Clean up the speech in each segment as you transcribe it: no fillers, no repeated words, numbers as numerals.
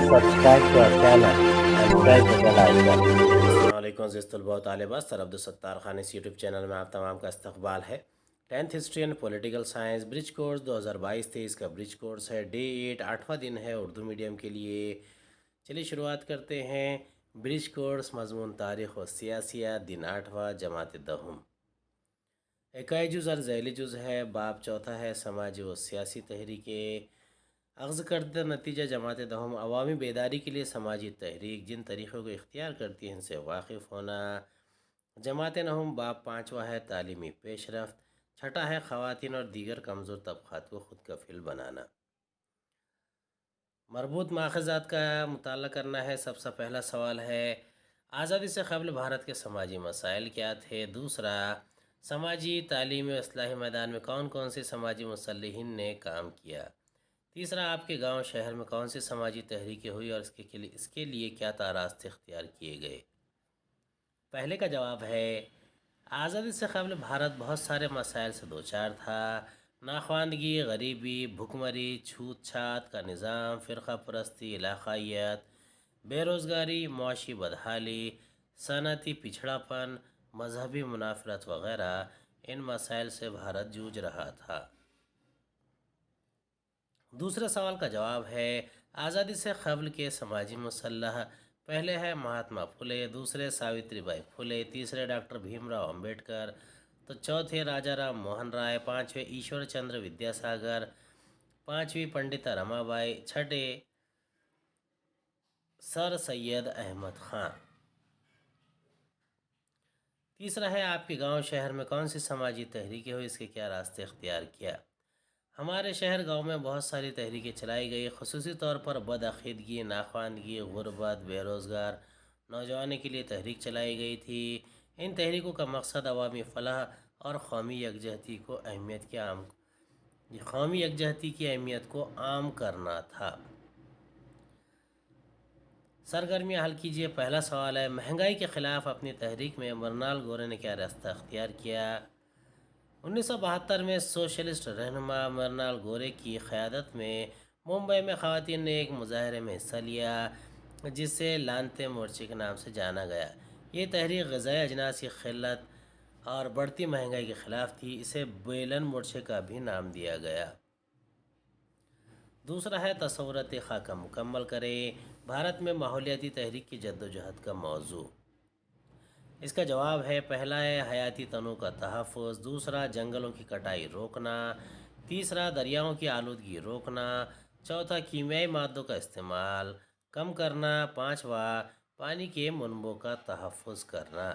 subscribe to our channel and press the bell icon. अलैकुम अज़ीज़ तलबा व तालिबात, सर अब्दुलसत्तार खान इस यूट्यूब चैनल में आप तमाम का इस्तकबाल है। 10th history and political science bridge course 2022-23 का ब्रिज कोर्स है। डे 8 8वां दिन है उर्दू मीडियम के लिए। चलिए शुरुआत करते हैं। ब्रिज कोर्स मज़मून तारीख़ व सियासियात, दिन 8वां, जमात दहम। इकाई जुज़ और ज़ैली जुज़ है। बाब चौथा है समाजी व सियासी तहरीके। अख्ज़ करदा नतीजा जमात दहम अवामी बेदारी के लिए समाजी तहरीक जिन तरीक़ों को इख्तियार करती है इनसे वाकिफ़ होना। जमात दहम बाब 5वां है तालीमी पेशरफ्त। छठा है ख़वातीन और दीगर कमज़ोर तबक़ात को खुद कफ़ील बनाना। मरबूत माख़ज़ात का मुताला करना है। सबसे पहला सवाल है आज़ादी से क़ब्ल भारत के समाजी मसाइल क्या थे। दूसरा, समाजी तालीमी व इस्लाही मैदान में कौन कौन से समाजी मुसल्लिहीन ने काम किया। तीसरा, आपके गांव शहर में कौन सी समाजी तहरीकें हुई और इसके लिए क्या रास्ते इख्तियार किए गए। पहले का जवाब है आज़ादी से क़ब्ल भारत बहुत सारे मसाइल से दो चार था। नाख्वानदगी, गरीबी, भुखमरी, छूत छात का निज़ाम, फ़िरक़ा परस्ती, इलाक़ाइयत, बेरोज़गारी, मुआशी बदहाली, सनती पिछड़ापन, मजहबी मुनाफरत वग़ैरह इन मसाइल से भारत जूझ रहा था। दूसरे सवाल का जवाब है आज़ादी से क़ब्ल के समाजी मुसल्लह। पहले है महात्मा फुले, दूसरे सावित्री बाई फुले, तीसरे डॉक्टर भीमराव अंबेडकर, तो चौथे राजा राम मोहन राय, पाँचवें ईश्वर चंद्र विद्यासागर, पाँचवीं पंडिता रमाबाई, छठे सर सैयद अहमद ख़ान। तीसरा है आपके गांव शहर में कौन सी समाजी तहरीकें हुई, इसके क्या रास्ते इख्तियार किया। हमारे शहर गांव में बहुत सारी तहरीकें चलाई गई, ख़ुसूसी तौर पर बदअक़ीदगी, नाख्वानगी, गुर्बत, बेरोज़गार नौजवानों के लिए तहरीक चलाई गई थी। इन तहरीकों का मकसद अवामी फ़लाह और कौमी यकजहती की अहमियत को आम करना था। सरगर्मियाँ हल कीजिए। पहला सवाल है महंगाई के ख़िलाफ़ अपनी तहरीक में मरनाल गोरे ने क्या रास्ता अख्तियार किया। 1972 में सोशलिस्ट रहनुमा मरनाल गोरे की क़यादत में मुंबई में ख़वातीन ने एक मुजाहरे में हिस्सा लिया जिसे लानते मोर्चे के नाम से जाना गया। ये तहरीक ग़िज़ाई अजनास की क़िल्लत और बढ़ती महंगाई के ख़िलाफ़ थी। इसे बेलन मोर्चे का भी नाम दिया गया। दूसरा है तसव्वुरात खाका मुकम्मल करें। भारत में माहौलियाती तहरीक की जद्दोजहद का मौजू। इसका जवाब है पहला है हयाती तनों का तहफ़्फ़ुज़, दूसरा जंगलों की कटाई रोकना, तीसरा दरियाओं की आलूदगी रोकना, चौथा कीमियाई मादों का इस्तेमाल कम करना, पाँचवा पानी के मनबों का तहफ़्फ़ुज़ करना।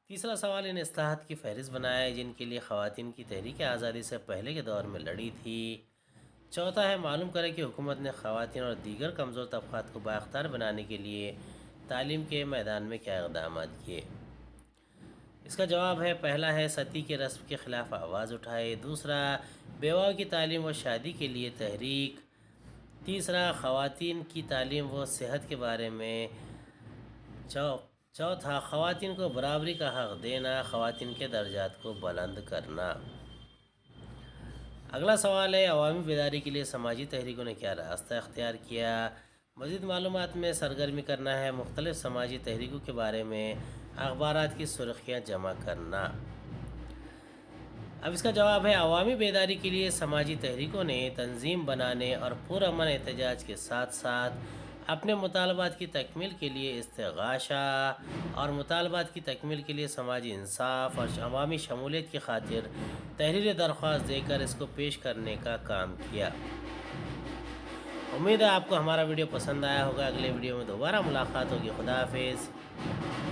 तीसरा सवाल इन इस्लाहात की फ़हरिस्त बनाए जिनके लिए ख़वातीन की तहरीक आज़ादी से पहले के दौर में लड़ी थी। चौथा है मालूम करें कि हुकूमत ने ख़वातीन और दीगर कमज़ोर तबक़ात को बाख्तियार बनाने के लिए तालीम के मैदान में क्या इक़दाम किए। इसका जवाब है पहला है सती के रस्म के ख़िलाफ़ आवाज़ उठाए, दूसरा बेवाओं की तालीम व शादी के लिए तहरीक, तीसरा ख़वातीन की तालीम व सेहत के बारे में, चौथा ख़वातीन को बराबरी का हक़ देना, ख़वातीन के दर्जात को बुलंद करना। अगला सवाल है अवामी बेदारी के लिए समाजी तहरीकों ने क्या रास्ता इख्तियार किया। मज़ीद मालूमात में सरगर्मी करना है। मुख्तलिफ़ समाजी तहरीकों के बारे में अखबारात की सुर्खियाँ जमा करना। अब इसका जवाब है अवामी बेदारी के लिए समाजी तहरीकों ने तंजीम बनाने और पुरअमन एहतजाज के साथ साथ अपने मुतालबात की तकमील के लिए इस्तिग़ासा और मुतालबात की तकमील के लिए समाजी इंसाफ और अवामी शमूलियत की खातिर तहरीर दरख्वास्त देकर इसको पेश करने का काम किया। उम्मीद है आपको हमारा वीडियो पसंद आया होगा। अगले वीडियो में दोबारा मुलाकात होगी। खुदा हाफिज़।